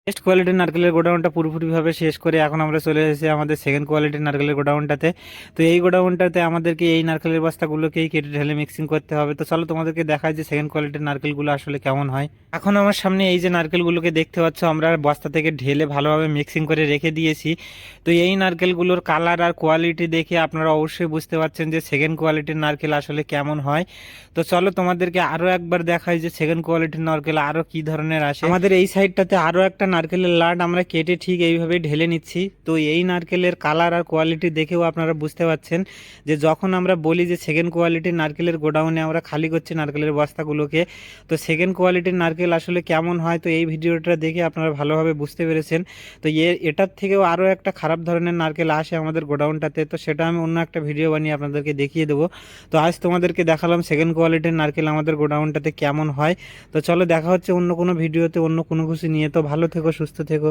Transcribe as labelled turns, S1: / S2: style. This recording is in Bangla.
S1: বেস্ট কোয়ালিটির নারকেলের গোডাউনটা পুরোপুরিভাবে শেষ করে এখন আমরা চলে এসেছি আমাদের সেকেন্ড কোয়ালিটির নারকেলের গোডাউনটাতে। তো এই গোডাউনটাতে আমাদেরকে এই নারকেলের বস্তাগুলোকেই কেটে ঢেলে মিক্সিং করতে হবে। তো চলো তোমাদেরকে দেখায় যে সেকেন্ড কোয়ালিটির নারকেলগুলো আসলে কেমন হয়। এখন আমার সামনে এই যে নারকেলগুলোকে দেখতে পাচ্ছ আমরা বস্তা থেকে ঢেলে ভালোভাবে মিক্সিং করে রেখে দিয়েছি। তো এই নারকেলগুলোর কালার আর কোয়ালিটি দেখে আপনারা অবশ্যই বুঝতে পারছেন যে সেকেন্ড কোয়ালিটির নারকেল আসলে কেমন হয়। তো চলো তোমাদেরকে আরো একবার দেখাই যে সেকেন্ড কোয়ালিটির নারকেল আরো কি ধরনের আসে। আমাদের এই সাইডটাতে আরো একটা নারকেলের লাট আমরা কেটে ঠিক এইভাবে ঢেলে নিচ্ছি। তো এই নারকেলের কালার আর কোয়ালিটি দেখেও আপনারা বুঝতে পারছেন যে যখন আমরা বলি যে সেকেন্ড কোয়ালিটির নারকেলের গোডাউনে আমরা খালি করছি নারকেলের বস্তাগুলোকে, তো সেকেন্ড কোয়ালিটির নারকেল আসলে কেমন হয় তো এই ভিডিওটা দেখে আপনারা ভালোভাবে বুঝতে পেরেছেন। তো এটার থেকেও আরও একটা খারাপ ধরনের নারকেল আসে আমাদের গোডাউনটাতে, তো সেটা আমি অন্য একটা ভিডিও বানিয়ে আপনাদেরকে দেখিয়ে দেবো। তো আজ তোমাদেরকে দেখালাম সেকেন্ড কোয়ালিটির নারকেল আমাদের গোডাউনটাতে কেমন হয়। তো চলো দেখা হচ্ছে অন্য কোনো ভিডিওতে অন্য কোনো কিছু নিয়ে। তো ভালো থেকো, সুস্থ থেকো।